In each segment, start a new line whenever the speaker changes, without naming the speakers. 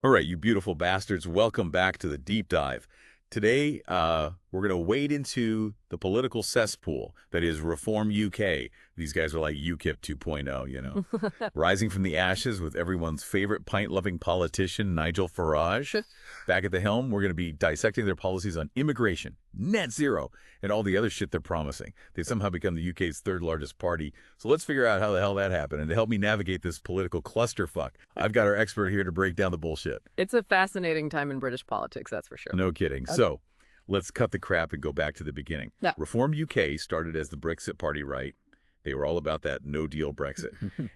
All right, you beautiful bastards, welcome back to the deep dive. Today, we're going to wade into the political cesspool that is Reform UK. These guys are like UKIP 2.0, you know. Rising from the ashes with everyone's favorite pint-loving politician, Nigel Farage. Back at the helm, we're going to be dissecting their policies on immigration, net zero, and all the other shit they're promising. They've somehow become the UK's third largest party. So let's figure out how the hell that happened. And to help me navigate this political clusterfuck, I've got our expert here to break down the bullshit.
It's a fascinating time in British politics, that's for sure.
No kidding. So let's cut the crap and go back to the beginning.
Yeah.
Reform UK started as the Brexit party, right? They were all about that no-deal Brexit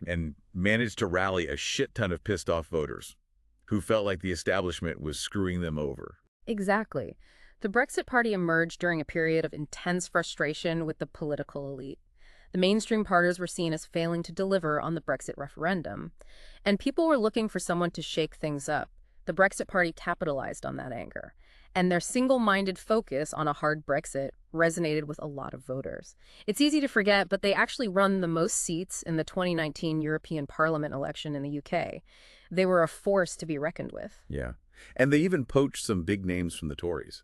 and managed to rally a shit ton of pissed-off voters who felt like the establishment was screwing them over.
Exactly. The Brexit Party emerged during a period of intense frustration with the political elite. The mainstream parties were seen as failing to deliver on the Brexit referendum, and people were looking for someone to shake things up. The Brexit Party capitalized on that anger, and their single-minded focus on a hard Brexit resonated with a lot of voters. It's easy to forget, but they actually won the most seats in the 2019 European Parliament election in the UK. They were a force to be reckoned with.
Yeah. And they even poached some big names from the Tories,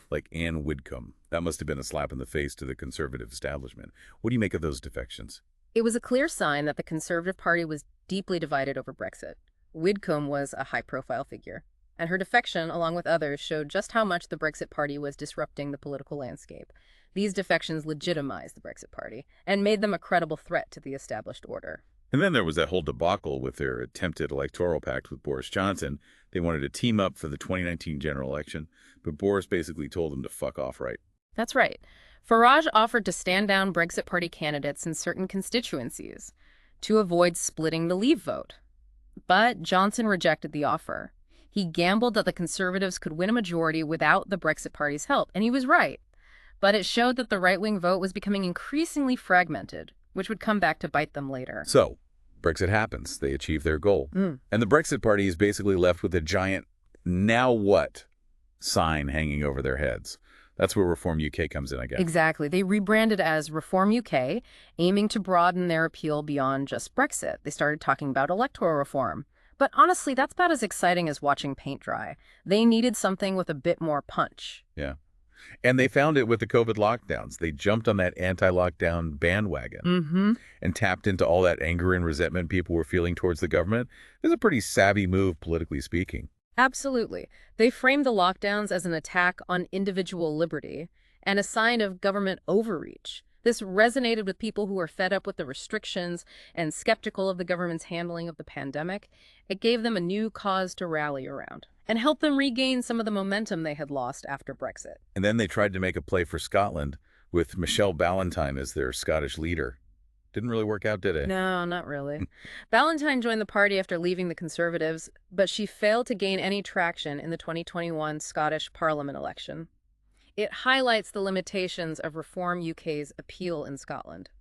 like Anne Widdecombe. That must have been a slap in the face to the Conservative establishment. What do you make of those defections?
It was a clear sign that the Conservative Party was deeply divided over Brexit. Widdecombe was a high-profile figure, and her defection, along with others, showed just how much the Brexit Party was disrupting the political landscape. These defections legitimized the Brexit Party and made them a credible threat to the established order.
And then there was that whole debacle with their attempted electoral pact with Boris Johnson. They wanted to team up for the 2019 general election, but Boris basically told them to fuck off, right?
That's right. Farage offered to stand down Brexit Party candidates in certain constituencies to avoid splitting the Leave vote. But Johnson rejected the offer. He gambled that the Conservatives could win a majority without the Brexit Party's help, and he was right. But it showed that the right-wing vote was becoming increasingly fragmented, which would come back to bite them later.
So, Brexit happens. They achieve their goal. And the Brexit Party is basically left with a giant "now what" sign hanging over their heads. That's where Reform UK comes in, I guess.
Exactly. They rebranded as Reform UK, aiming to broaden their appeal beyond just Brexit. They started talking about electoral reform. But honestly, that's about as exciting as watching paint dry. They needed something with a bit more punch.
Yeah. And they found it with the COVID lockdowns. They jumped on that anti-lockdown bandwagon and tapped into all that anger and resentment people were feeling towards the government. It was a pretty savvy move, politically speaking.
Absolutely. They framed the lockdowns as an attack on individual liberty and a sign of government overreach. This resonated with people who were fed up with the restrictions and skeptical of the government's handling of the pandemic. It gave them a new cause to rally around and helped them regain some of the momentum they had lost after Brexit.
And then they tried to make a play for Scotland with Michelle Ballantyne as their Scottish leader. Didn't really work out, did it?
No, not really. Ballantyne joined the party after leaving the Conservatives, but she failed to gain any traction in the 2021 Scottish Parliament election. It highlights the limitations of Reform UK's appeal in Scotland,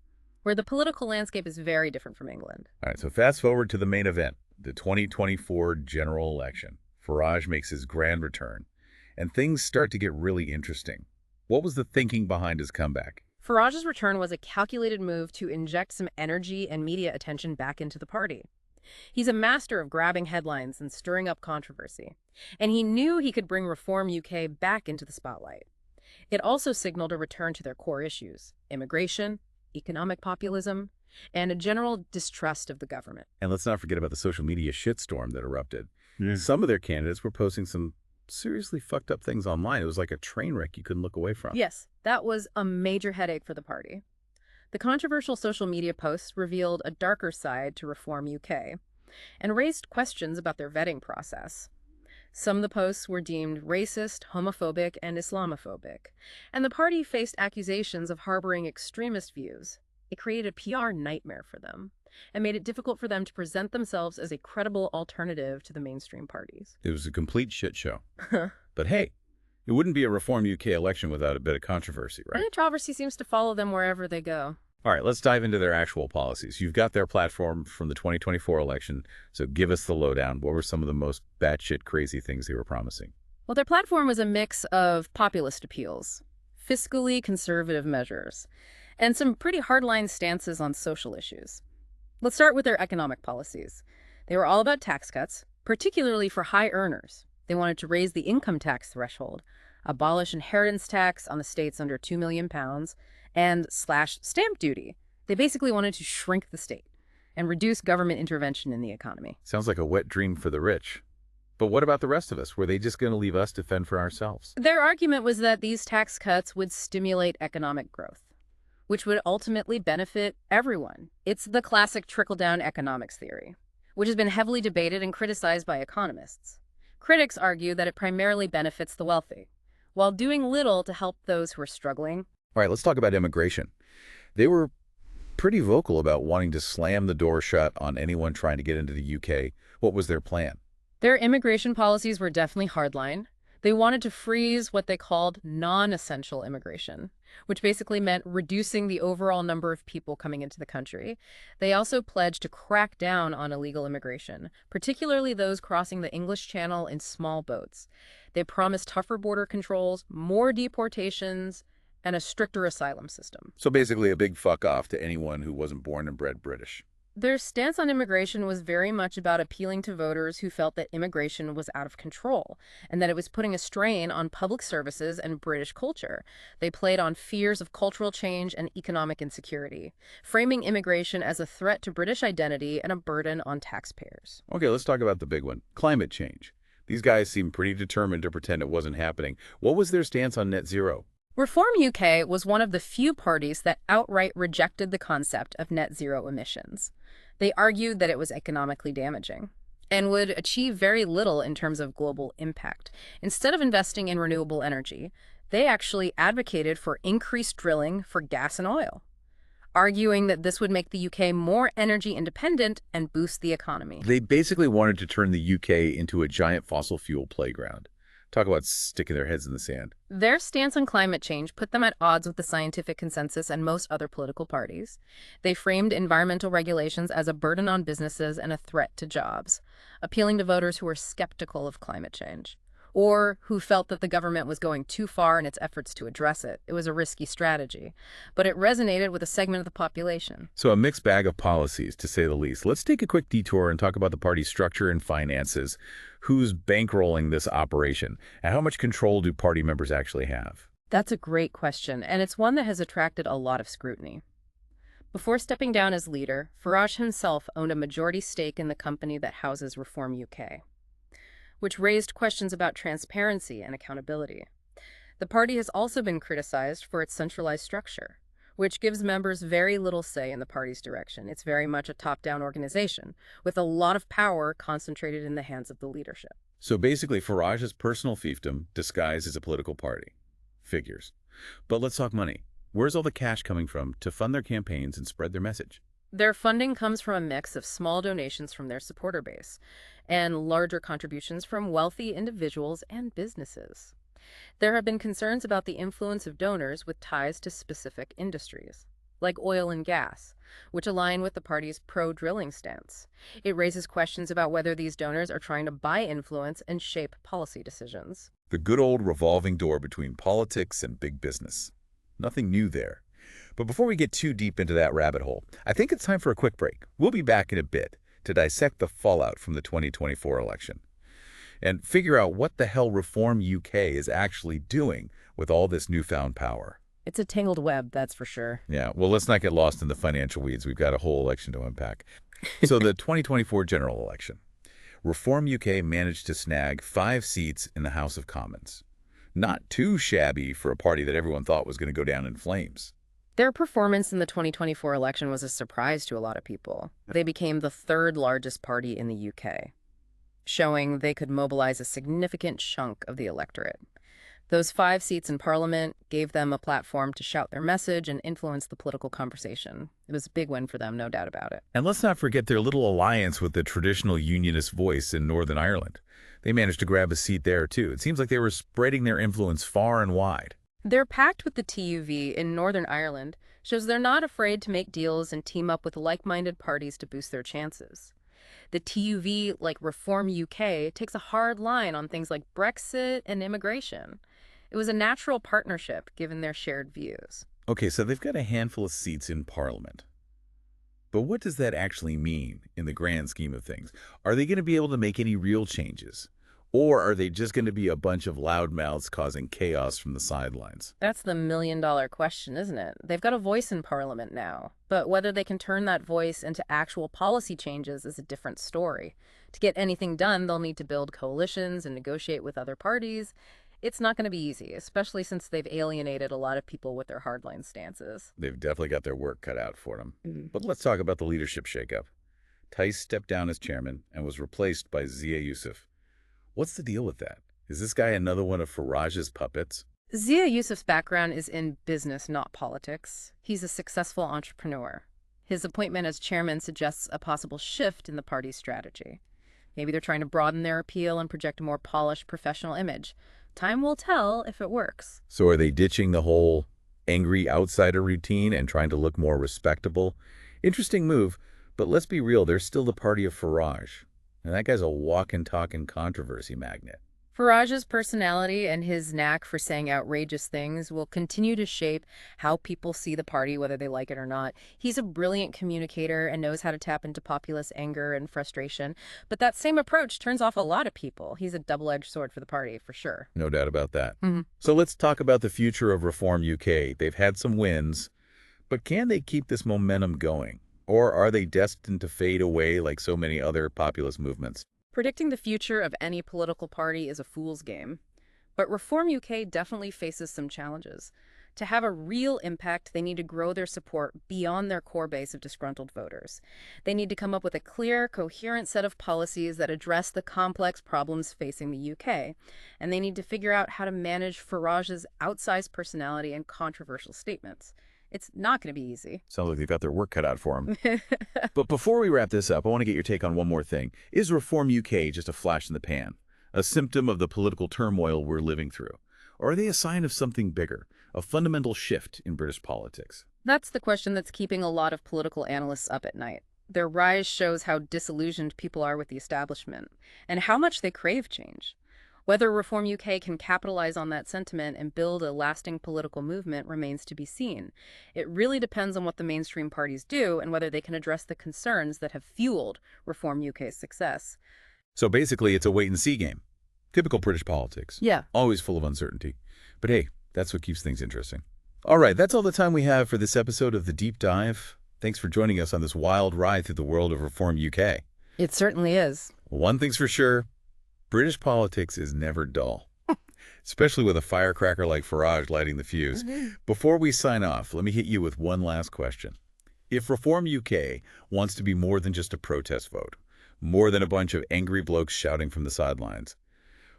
where the political landscape is very different from England.
All right, so fast forward to the main event, the 2024 general election. Farage makes his grand return, and things start to get really interesting. What was the thinking behind his comeback?
Farage's return was a calculated move to inject some energy and media attention back into the party. He's a master of grabbing headlines and stirring up controversy, and he knew he could bring Reform UK back into the spotlight. It also signaled a return to their core issues: immigration, economic populism, and a general distrust of the government.
And let's not forget about the social media shitstorm that erupted.
Yeah.
Some of their candidates were posting some seriously fucked up things online. It was like a train wreck you couldn't look away from.
Yes, that was a major headache for the party. The controversial social media posts revealed a darker side to Reform UK and raised questions about their vetting process. Some of the posts were deemed racist, homophobic, and Islamophobic, and the party faced accusations of harboring extremist views. It created a PR nightmare for them and made it difficult for them to present themselves as a credible alternative to the mainstream parties.
It was a complete shit show. But hey, it wouldn't be a Reform UK election without a bit of controversy, right?
Controversy seems to follow them wherever they go.
All right, let's dive into their actual policies. You've got their platform from the 2024 election, so give us the lowdown. What were some of the most batshit crazy things they were promising?
Well, their platform was a mix of populist appeals, fiscally conservative measures, and some pretty hardline stances on social issues. Let's start with their economic policies. They were all about tax cuts, particularly for high earners. They wanted to raise the income tax threshold, abolish inheritance tax on estates under £2 million, and slash stamp duty. They basically wanted to shrink the state and reduce government intervention in the economy.
Sounds like a wet dream for the rich. But what about the rest of us? Were they just going to leave us to fend for ourselves?
Their argument was that these tax cuts would stimulate economic growth, which would ultimately benefit everyone. It's the classic trickle-down economics theory, which has been heavily debated and criticized by economists. Critics argue that it primarily benefits the wealthy, while doing little to help those who are struggling.
All right, let's talk about immigration. They were pretty vocal about wanting to slam the door shut on anyone trying to get into the UK. What was their plan?
Their immigration policies were definitely hardline. They wanted to freeze what they called non-essential immigration, which basically meant reducing the overall number of people coming into the country. They also pledged to crack down on illegal immigration, particularly those crossing the English Channel in small boats. They promised tougher border controls, more deportations, and a stricter asylum system.
So basically a big fuck off to anyone who wasn't born and bred British.
Their stance on immigration was very much about appealing to voters who felt that immigration was out of control and that it was putting a strain on public services and British culture. They played on fears of cultural change and economic insecurity, framing immigration as a threat to British identity and a burden on taxpayers.
Okay, let's talk about the big one, climate change. These guys seem pretty determined to pretend it wasn't happening. What was their stance on net zero?
Reform UK was one of the few parties that outright rejected the concept of net zero emissions. They argued that it was economically damaging and would achieve very little in terms of global impact. Instead of investing in renewable energy, they actually advocated for increased drilling for gas and oil, arguing that this would make the UK more energy independent and boost the economy.
They basically wanted to turn the UK into a giant fossil fuel playground. Talk about sticking their heads in the sand.
Their stance on climate change put them at odds with the scientific consensus and most other political parties. They framed environmental regulations as a burden on businesses and a threat to jobs, appealing to voters who were skeptical of climate change, or who felt that the government was going too far in its efforts to address it. It was a risky strategy, but it resonated with a segment of the population.
So a mixed bag of policies, to say the least. Let's take a quick detour and talk about the party's structure and finances. Who's bankrolling this operation? And how much control do party members actually have?
That's a great question, and it's one that has attracted a lot of scrutiny. Before stepping down as leader, Farage himself owned a majority stake in the company that houses Reform UK, which raised questions about transparency and accountability. The party has also been criticized for its centralized structure, which gives members very little say in the party's direction. It's very much a top-down organization, with a lot of power concentrated in the hands of the leadership.
So basically, Farage's personal fiefdom disguised as a political party. Figures. But let's talk money. Where's all the cash coming from to fund their campaigns and spread their message?
Their funding comes from a mix of small donations from their supporter base and larger contributions from wealthy individuals and businesses. There have been concerns about the influence of donors with ties to specific industries, like oil and gas, which align with the party's pro-drilling stance. It raises questions about whether these donors are trying to buy influence and shape policy decisions.
The good old revolving door between politics and big business. Nothing new there. But before we get too deep into that rabbit hole, I think it's time for a quick break. We'll be back in a bit to dissect the fallout from the 2024 election and figure out what the hell Reform UK is actually doing with all this newfound power.
It's a tangled web, that's for sure.
Yeah, well, let's not get lost in the financial weeds. We've got a whole election to unpack. So the 2024 general election. Reform UK managed to snag 5 seats in the House of Commons. Not too shabby for a party that everyone thought was going to go down in flames.
Their performance in the 2024 election was a surprise to a lot of people. They became the 3rd largest party in the UK, showing they could mobilize a significant chunk of the electorate. Those 5 seats in Parliament gave them a platform to shout their message and influence the political conversation. It was a big win for them, no doubt about it.
And let's not forget their little alliance with the traditional unionist voice in Northern Ireland. They managed to grab a seat there, too. It seems like they were spreading their influence far and wide.
Their pact with the TUV in Northern Ireland shows they're not afraid to make deals and team up with like-minded parties to boost their chances. The TUV, like Reform UK, takes a hard line on things like Brexit and immigration. It was a natural partnership given their shared views.
Okay, so they've got a handful of seats in Parliament. But what does that actually mean in the grand scheme of things? Are they going to be able to make any real changes? Or are they just going to be a bunch of loudmouths causing chaos from the sidelines?
That's the million-dollar question, isn't it? They've got a voice in Parliament now, but whether they can turn that voice into actual policy changes is a different story. To get anything done, they'll need to build coalitions and negotiate with other parties. It's not going to be easy, especially since they've alienated a lot of people with their hardline stances.
They've definitely got their work cut out for them.
Mm.
But let's talk about the leadership shakeup. Tice stepped down as chairman and was replaced by Zia Yusuf. What's the deal with that? Is this guy another one of Farage's puppets?
Zia Yusuf's background is in business, not politics. He's a successful entrepreneur. His appointment as chairman suggests a possible shift in the party's strategy. Maybe they're trying to broaden their appeal and project a more polished professional image. Time will tell if it works.
So are they ditching the whole angry outsider routine and trying to look more respectable? Interesting move, but let's be real, they're still the party of Farage. And that guy's a walking, talking controversy magnet.
Farage's personality and his knack for saying outrageous things will continue to shape how people see the party, whether they like it or not. He's a brilliant communicator and knows how to tap into populist anger and frustration. But that same approach turns off a lot of people. He's a double-edged sword for the party, for sure.
No doubt about that.
Mm-hmm.
So let's talk about the future of Reform UK. They've had some wins, but can they keep this momentum going? Or are they destined to fade away like so many other populist movements?
Predicting the future of any political party is a fool's game. But Reform UK definitely faces some challenges. To have a real impact, they need to grow their support beyond their core base of disgruntled voters. They need to come up with a clear, coherent set of policies that address the complex problems facing the UK. And they need to figure out how to manage Farage's outsized personality and controversial statements. It's not going to be easy.
Sounds like they've got their work cut out for them. But before we wrap this up, I want to get your take on one more thing. Is Reform UK just a flash in the pan, a symptom of the political turmoil we're living through? Or are they a sign of something bigger, a fundamental shift in British politics?
That's the question that's keeping a lot of political analysts up at night. Their rise shows how disillusioned people are with the establishment and how much they crave change. Whether Reform UK can capitalize on that sentiment and build a lasting political movement remains to be seen. It really depends on what the mainstream parties do and whether they can address the concerns that have fueled Reform UK's success.
So basically, it's a wait-and-see game. Typical British politics.
Yeah.
Always full of uncertainty. But hey, that's what keeps things interesting. All right, that's all the time we have for this episode of The Deep Dive. Thanks for joining us on this wild ride through the world of Reform UK.
It certainly is.
One thing's for sure, British politics is never dull, especially with a firecracker like Farage lighting the fuse. Before we sign off, let me hit you with one last question. If Reform UK wants to be more than just a protest vote, more than a bunch of angry blokes shouting from the sidelines,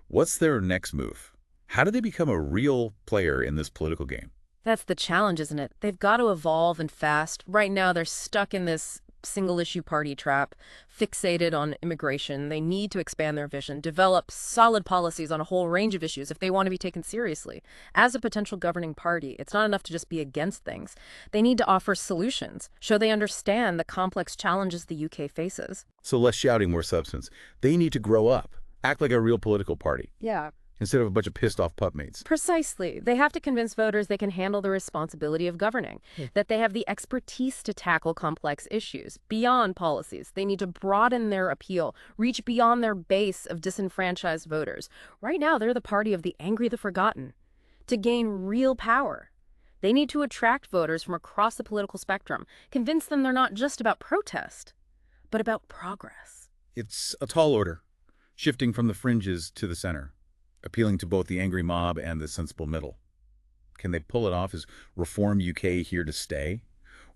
what's their next move? How do they become a real player in this political game?
That's the challenge, isn't it? They've got to evolve and fast. Right now, they're stuck in this single-issue party trap, fixated on immigration. They need to expand their vision, develop solid policies on a whole range of issues if they want to be taken seriously. As a potential governing party, it's not enough to just be against things. They need to offer solutions, show they understand the complex challenges the UK faces.
So less shouting, more substance. They need to grow up, act like a real political party.
Yeah.
Instead of a bunch of pissed-off pupmates.
Precisely. They have to convince voters they can handle the responsibility of governing, that they have the expertise to tackle complex issues beyond policies. They need to broaden their appeal, reach beyond their base of disenfranchised voters. Right now, they're the party of the angry, the forgotten. To gain real power, they need to attract voters from across the political spectrum, convince them they're not just about protest, but about progress.
It's a tall order, shifting from the fringes to the center, appealing to both the angry mob and the sensible middle. Can they pull it off? Is Reform UK here to stay?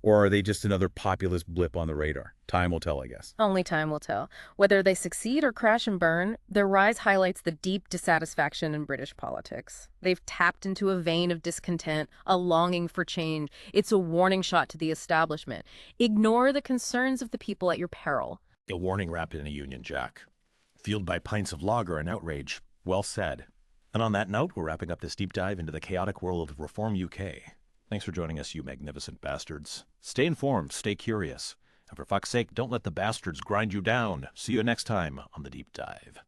Or are they just another populist blip on the radar? Time will tell, I guess.
Only time will tell. Whether they succeed or crash and burn, their rise highlights the deep dissatisfaction in British politics. They've tapped into a vein of discontent, a longing for change. It's a warning shot to the establishment. Ignore the concerns of the people at your peril.
A warning wrapped in a Union Jack. Fueled by pints of lager and outrage. Well said. And on that note, we're wrapping up this deep dive into the chaotic world of Reform UK. Thanks for joining us, you magnificent bastards. Stay informed, stay curious. And for fuck's sake, don't let the bastards grind you down. See you next time on The Deep Dive.